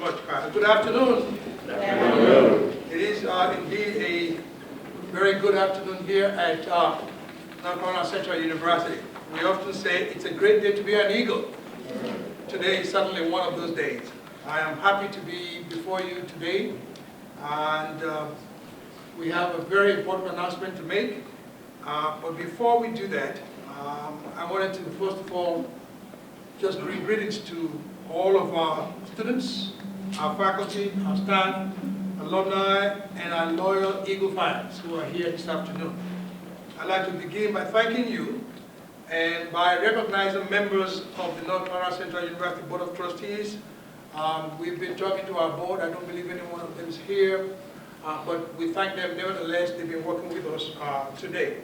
much, Carter. Good afternoon. Good afternoon. It is indeed a very good afternoon here at North Carolina Central University. We often say it's a great day to be an Eagle. Today is certainly one of those days. I am happy to be before you today, and we have a very important announcement to make. But before we do that, I wanted to first of all just bring greetings to all of our students, our faculty, our staff, alumni, and our loyal Eagle fans who are here this afternoon. I'd like to begin by thanking you and by recognizing members of the North Carolina Central University Board of Trustees. We've been talking to our board. I don't believe any one of them is here, but we thank them nevertheless. They've been working with us today.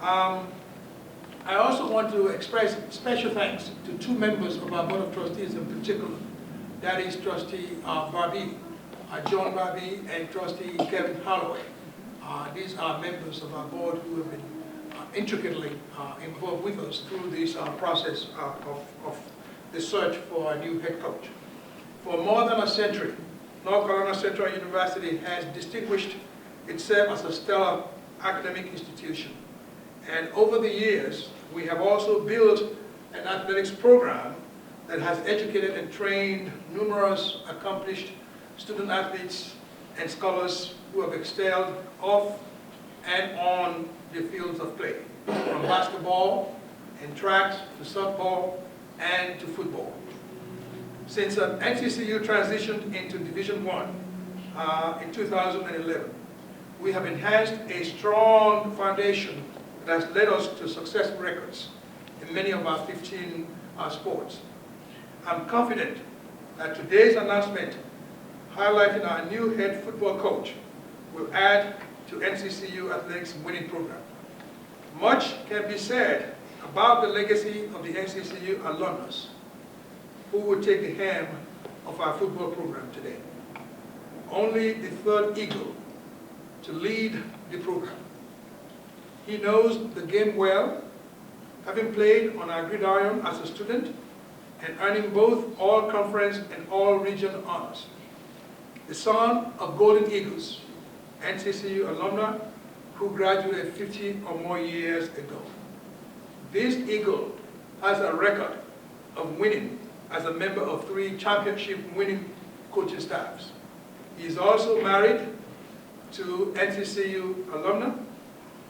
I also want to express special thanks to two members of our Board of Trustees in particular. That is Trustee Barbie, John Barbie, and Trustee Kevin Holloway. These are members of our board who have been intricately involved with us through this process of the search for a new head coach. For more than a century, North Carolina Central University has distinguished itself as a stellar academic institution. And over the years, we have also built an athletics program that has educated and trained numerous accomplished student athletes and scholars who have excelled off and on the fields of play, from basketball and track to softball and to football. Since NCCU transitioned into Division I in 2011, we have enhanced a strong foundation that has led us to successful records in many of our 15 sports. I'm confident that today's announcement highlighting our new head football coach will add to NCCU athletics winning program. Much can be said about the legacy of the NCCU alumnus who will take the helm of our football program today. Only the third Eagle to lead the program. He knows the game well, having played on our gridiron as a student and earning both all-conference and all-region honors. The son of Golden Eagles, NCCU alumni who graduated 50 or more years ago. This Eagle has a record of winning as a member of 3 championship-winning coaching staffs. He is also married to NCCU alumna,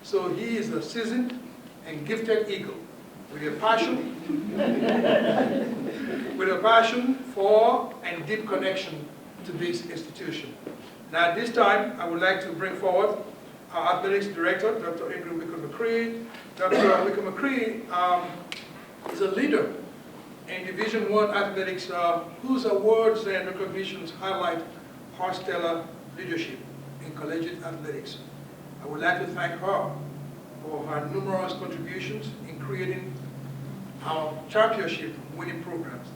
so he is a seasoned and gifted Eagle with a passion for and deep connection to this institution. Now at this time, I would like to bring forward our athletics director, Dr. Ingrid Wickham-McCree. Dr. Wickham-McCree is a leader in Division I athletics whose awards and recognitions highlight her stellar leadership in collegiate athletics. I would like to thank her for her numerous contributions in creating our championship winning programs.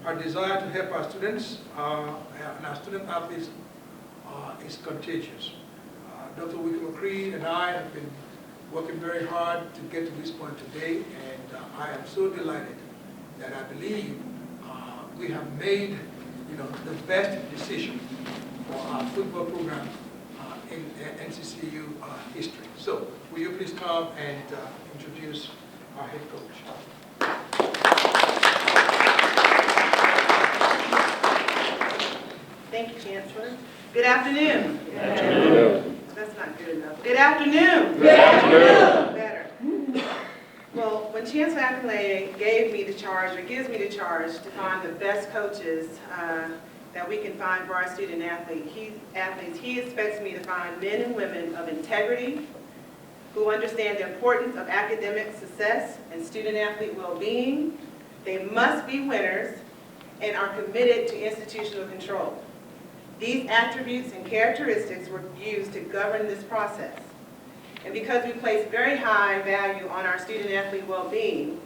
Her desire to help our students and our student athletes is contagious. Dr. Wickham-McCree and I have been working very hard to get to this point today, and I am so delighted that I believe we have made the best decision for our football program in NCCU history. So, will you please come and introduce our head coach? Thank you, Chancellor. Good afternoon. Good afternoon. That's not good enough. Good afternoon. Good afternoon. Better. Well, when Chancellor Accolade gave me the charge, or gives me the charge to find the best coaches that we can find for our student athletes, he expects me to find men and women of integrity who understand the importance of academic success and student-athlete well-being. They must be winners and are committed to institutional control. These attributes and characteristics were used to govern this process. And because we place very high value on our student-athlete well-being,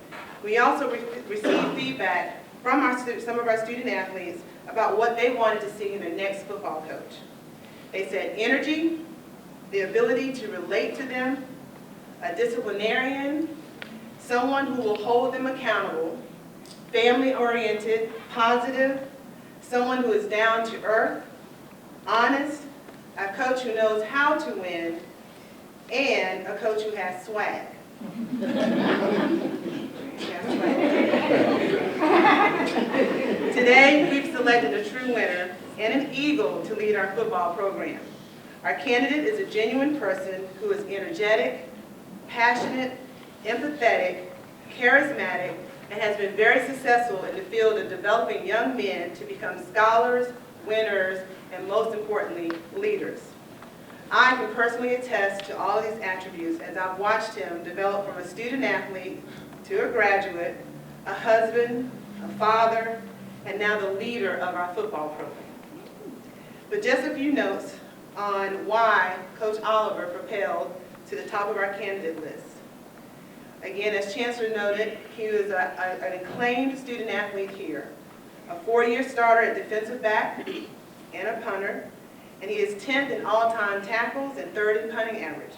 we also received feedback from some of our student-athletes about what they wanted to see in their next football coach. They said energy, the ability to relate to them, a disciplinarian, someone who will hold them accountable, family-oriented, positive, someone who is down to earth, honest, a coach who knows how to win, and a coach who has swag. Today, we've selected a true winner and an eagle to lead our football program. Our candidate is a genuine person who is energetic, passionate, empathetic, charismatic, and has been very successful in the field of developing young men to become scholars, winners, and most importantly, leaders. I can personally attest to all of these attributes as I've watched him develop from a student athlete to a graduate, a husband, a father, and now the leader of our football program. But just a few notes on why Coach Oliver propelled to the top of our candidate list. Again, as Chancellor noted, he was an acclaimed student athlete here, a 4-year starter at defensive back and a punter, and he is 10th in all-time tackles and 3rd in punting average.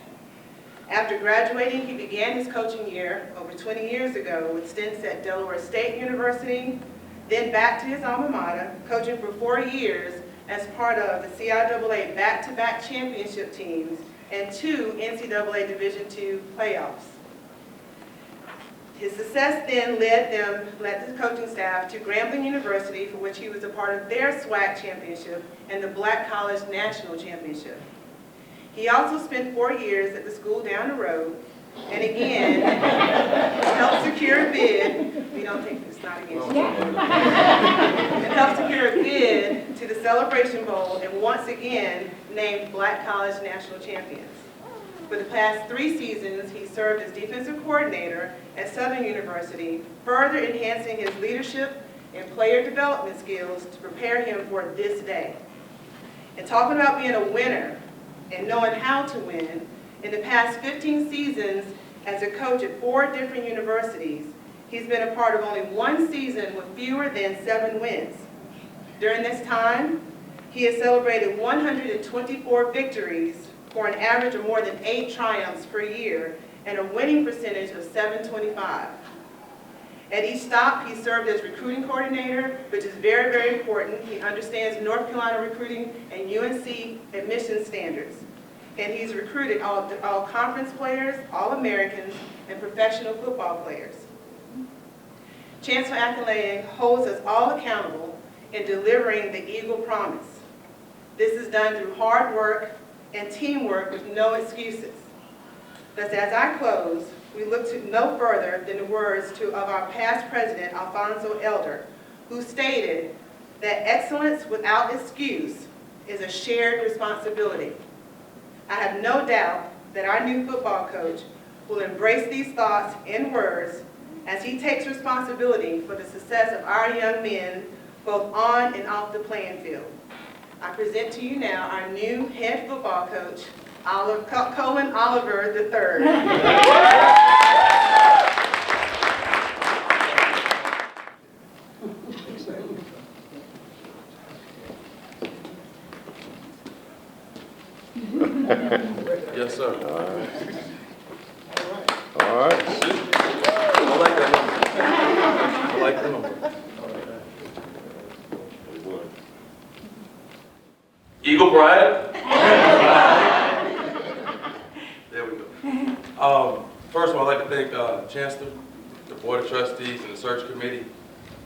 After graduating, he began his coaching year over 20 years ago with stints at Delaware State University, then back to his alma mater, coaching for 4 years as part of the CIAA back-to-back championship teams and 2 NCAA Division II playoffs. His success then led the coaching staff to Grambling University, for which he was a part of their SWAC championship and the Black College National Championship. He also spent 4 years at the school down the road, and again, helped secure a bid. We don't take this, not against you. And helped secure a bid to the Celebration Bowl, and once again, named Black College National Champions. For the past 3 seasons, he served as defensive coordinator at Southern University, further enhancing his leadership and player development skills to prepare him for this day. And talking about being a winner and knowing how to win, in the past 15 seasons as a coach at 4 different universities, he's been a part of only 1 season with fewer than 7 wins. During this time, he has celebrated 124 victories for an average of more than 8 triumphs per year and a winning percentage of .725. At each stop, he served as recruiting coordinator, which is very, very important. He understands North Carolina recruiting and UNC admission standards. And he's recruited all conference players, All-Americans, and professional football players. Chancellor Akinleye holds us all accountable in delivering the Eagle Promise. This is done through hard work and teamwork with no excuses. Thus, as I close, we look to no further than the words of our past president, Alfonso Elder, who stated that excellence without excuse is a shared responsibility. I have no doubt that our new football coach will embrace these thoughts and words as he takes responsibility for the success of our young men, both on and off the playing field. I present to you now our new head football coach, Colin Oliver III. Yes, sir. All right. All right. I like that number. I like that number. Eagle Pride. There we go. First of all, I'd like to thank Chancellor, the Board of Trustees, and the Search Committee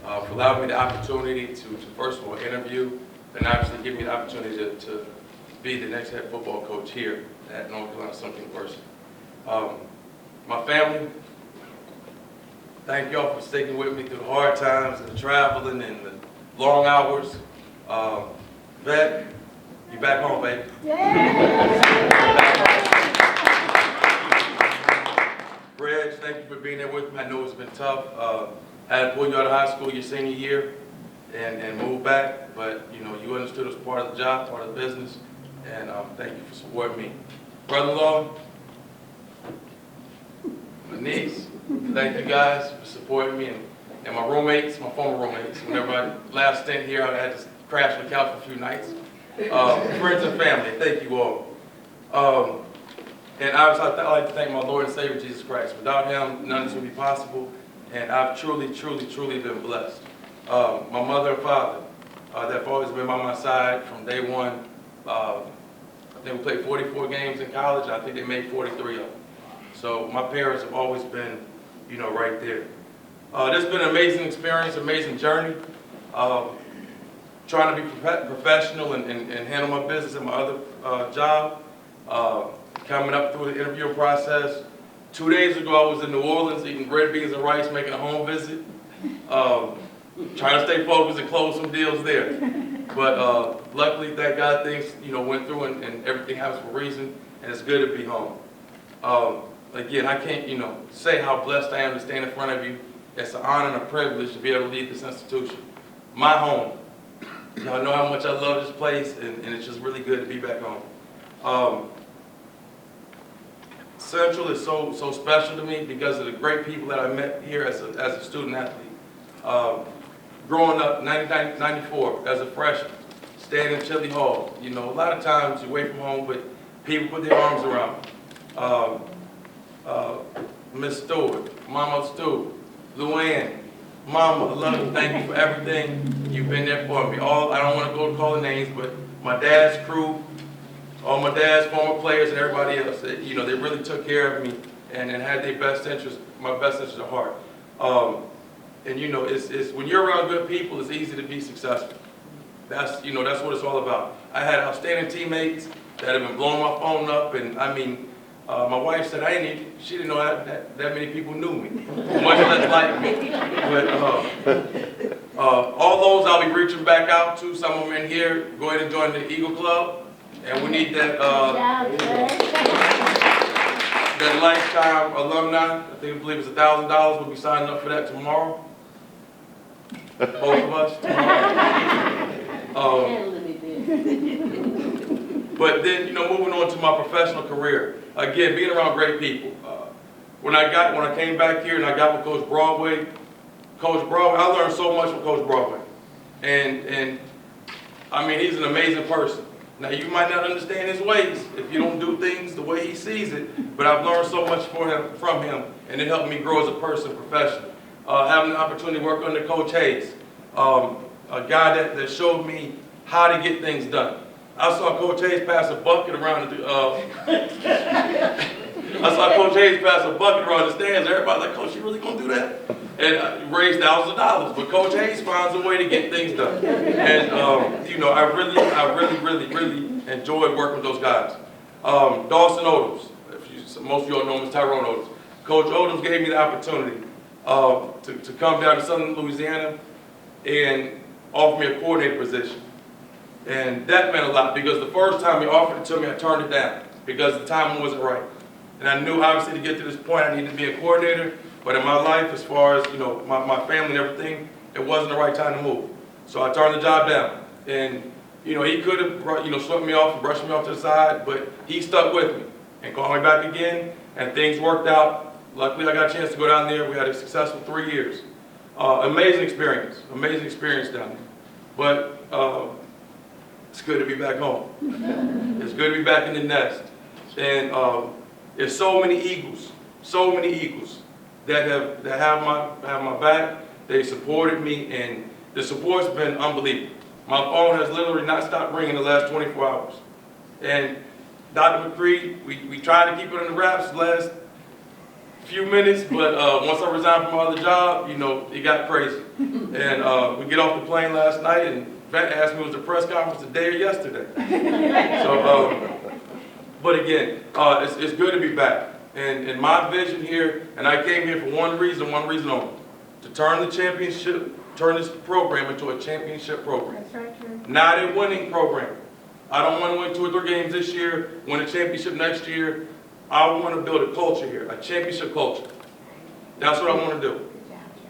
for allowing me the opportunity to first of all interview and obviously give me the opportunity to be the next head football coach here at North Carolina Central University. My family, thank y'all for sticking with me through the hard times and the traveling and the long hours. Vet, you back home, baby. Reg, thank you for being there with me. I know it's been tough. Had to pull you out of high school your senior year and move back, but you know, you understood it was part of the job, part of the business, and thank you for supporting me. Brother-in-law, my niece, thank you guys for supporting me, and my roommates, my former roommates. Whenever I last stint here, I had to crash on the couch for a few nights. Friends and family, thank you all. And obviously, I'd like to thank my Lord and Savior, Jesus Christ. Without him, none of this would be possible, and I've truly, truly, truly been blessed. My mother and father, that have always been by my side from day one. I think we played 44 games in college, and I think they made 43 of them. So my parents have always been, right there. This has been an amazing experience, amazing journey. Trying to be professional and handle my business and my other job. Coming up through the interview process. 2 days ago, I was in New Orleans eating red beans and rice, making a home visit. Trying to stay focused and close some deals there. But luckily, thank God, things went through and everything happens for a reason, and it's good to be home. Again, I can't say how blessed I am to stand in front of you. It's an honor and a privilege to be able to lead this institution. My home. Y'all know how much I love this place, and it's just really good to be back home. Central is so special to me because of the great people that I met here as a student athlete. Growing up, 1994, as a freshman, staying in Chili Hall. A lot of times you're away from home, but people put their arms around me. Miss Stewart, Mama Stu, Luann, Mama, I love you. Thank you for everything. You've been there for me. I don't want to go call the names, but my dad's crew, all my dad's former players and everybody else, they really took care of me and had their best interest, my best interest at heart. And it's when you're around good people, it's easy to be successful. That's what it's all about. I had outstanding teammates that have been blowing my phone up, and I mean, my wife said she didn't know that many people knew me, much less like me. But all those I'll be reaching back out to. Some of them in here. Go ahead and join the Eagle Club, and we need that that lifetime alumni. I believe it's $1,000. We'll be signing up for that tomorrow. Both of us tomorrow. But then, moving on to my professional career. Again, being around great people. When I came back here and I got with Coach Broadway, I learned so much from Coach Broadway. And I mean, he's an amazing person. Now, you might not understand his ways if you don't do things the way he sees it, but I've learned so much from him, and it helped me grow as a person professionally. Having the opportunity to work under Coach Hayes, a guy that showed me how to get things done. I saw Coach Hayes pass a bucket around the stands. Everybody's like, Coach, you really gonna do that? And raised thousands of dollars. But Coach Hayes finds a way to get things done. And I really enjoyed working with those guys. Dawson Odoms, most of you all know him as Tyrone Odoms. Coach Odoms gave me the opportunity to come down to Southern Louisiana and offer me a coordinator position. And that meant a lot because the first time he offered it to me, I turned it down because the timing wasn't right. And I knew obviously to get to this point I needed to be a coordinator, but in my life, as far as my family and everything, it wasn't the right time to move. So I turned the job down. And he could have swept me off and brushed me off to the side, but he stuck with me and called me back again, and things worked out. Luckily, I got a chance to go down there. We had a successful 3 years. Amazing experience down there. But it's good to be back home. It's good to be back in the nest. And there's so many Eagles that have my back. They supported me, and the support's been unbelievable. My phone has literally not stopped ringing the last 24 hours. And Dr. McCree, we tried to keep it in the wraps the last few minutes, but once I resigned from my other job, it got crazy. And we get off the plane last night, and Vet asked me, was the press conference today or yesterday? So, but again, it's good to be back. And my vision here, and I came here for one reason only, to turn this program into a championship program. That's right, true. Not a winning program. I don't want to win 2 or 3 games this year, win a championship next year. I want to build a culture here, a championship culture. That's what I want to do.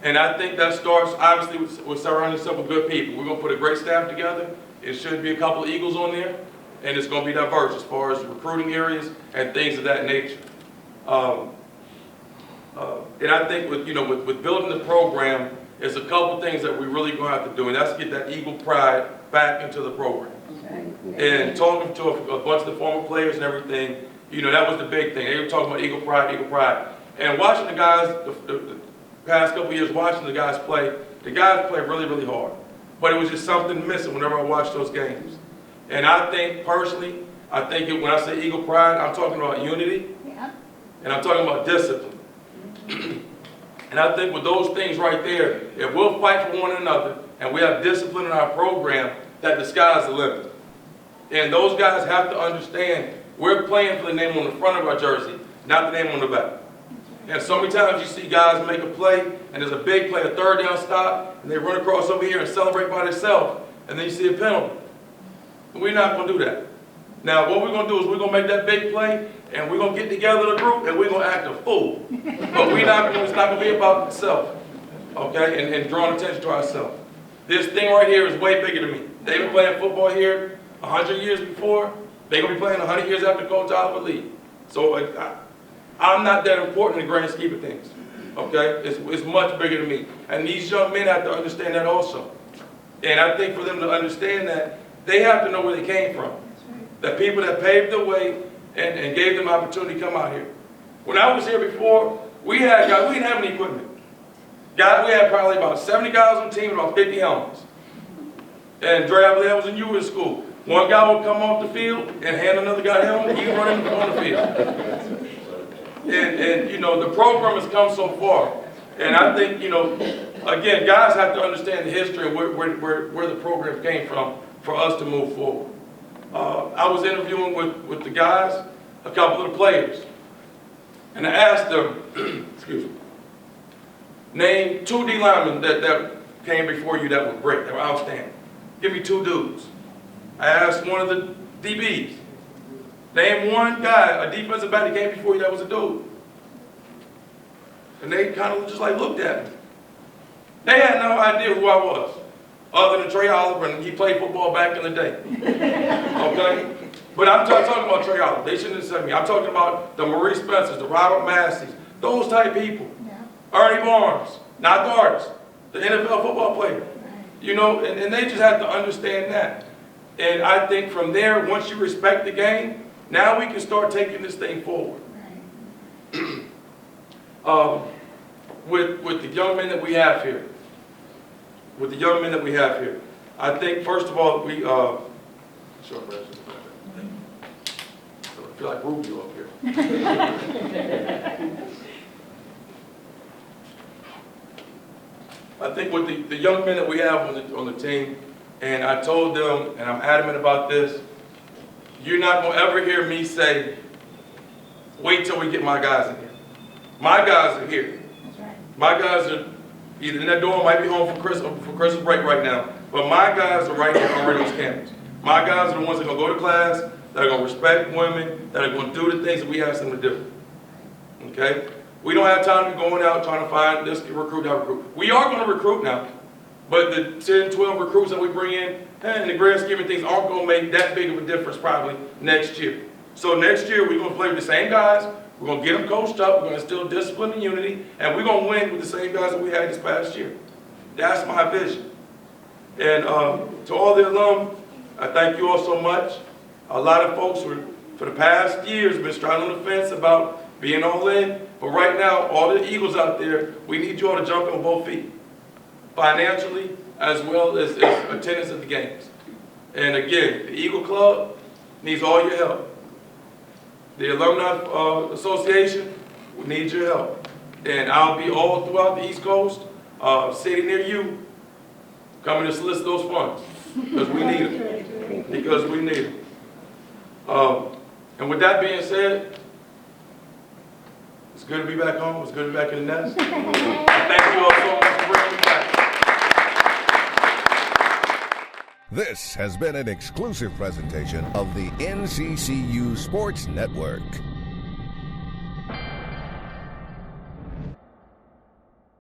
And I think that starts, obviously, with surrounding yourself with good people. We're going to put a great staff together. It should be a couple of Eagles on there. And it's going to be diverse as far as recruiting areas and things of that nature. And I think with building the program, there's a couple things that we really going to have to do. And that's get that Eagle pride back into the program. And talking to a bunch of the former players and everything, that was the big thing. They were talking about Eagle pride. And watching the guys, the past couple of years, watching the guys play really, really hard. but it was just something missing whenever I watched those games. And I think personally, when I say Eagle pride, I'm talking about unity, and I'm talking about discipline. And I think with those things right there, if we'll fight for one another and we have discipline in our program, that the sky's the limit. And those guys have to understand we're playing for the name on the front of our jersey, not the name on the back. And so many times you see guys make a play, and there's a big play, a third down stop, and they run across over here and celebrate by themselves, and then you see a penalty. We're not going to do that. Now, what we're going to do is we're going to make that big play, and we're going to get together in a group, and we're going to act a fool. But it's not going to be about itself, okay, and drawing attention to ourselves. This thing right here is way bigger than me. They've been playing football here 100 years before. They're going to be playing 100 years after Coach Oliver leaves. So I'm not that important in the grand scheme of things, okay? It's much bigger than me. And these young men have to understand that also. And I think for them to understand that, they have to know where they came from. The people that paved the way and gave them opportunity to come out here. When I was here before, we didn't have any equipment. We had probably about 70 guys on the team and about 50 helmets. And Trei Oliver was in you in school. One guy would come off the field and hand another guy a helmet, he running on the field. And you know, the program has come so far. And I think, you know, again, guys have to understand the history of where the program came from for us to move forward. I was interviewing with the guys, a couple of the players, and I asked them, excuse me, name 2 D linemen that came before you that were great, that were outstanding. Give me 2 dudes. I asked one of the DBs, name one guy, a defensive back that came before you that was a dude. And they kind of just like looked at me. They had no idea who I was, other than Trei Oliver, and he played football back in the day. Okay? But I'm talking about Trei Oliver. They shouldn't have said me. I'm talking about the Maurice Spencers, the Robert Massey's, those type people. Yeah. Ernie Barnes, not the artist, the NFL football player. You know, and they just have to understand that. And I think from there, once you respect the game, now we can start taking this thing forward. With the young men that we have here, I think first of all we I feel like Rubio up here. I think with the young men that we have on the team, and I told them, and I'm adamant about this, you're not going to ever hear me say, wait till we get my guys in here. My guys are here. That's right. My guys are either in that dorm, might be home for Christmas break right now, but my guys are right here already on campus. My guys are the ones that are going to go to class, that are going to respect women, that are going to do the things that we ask them to do. Okay? We don't have time to be going out trying to find this recruit, that recruit. We are going to recruit now, but the 10, 12 recruits that we bring in the grand scheme of things, aren't going to make that big of a difference probably next year. So next year, we're going to play with the same guys. We're going to get them coached up. We're going to instill discipline and unity, and we're going to win with the same guys that we had this past year. That's my vision. And to all the alum, I thank you all so much. A lot of folks for the past years have been straddling the fence about being all in, but right now, all the Eagles out there, we need you all to jump on both feet, financially as well as attendance at the games. And again, the Eagle Club needs all your help. The Alumni Association needs your help. And I'll be all throughout the East Coast, sitting near you, coming to solicit those funds, because we need them. Because we need them. And with that being said, it's good to be back home. It's good to be back in the nest. Thank you all so much for bringing me back. This has been an exclusive presentation of the NCCU Sports Network.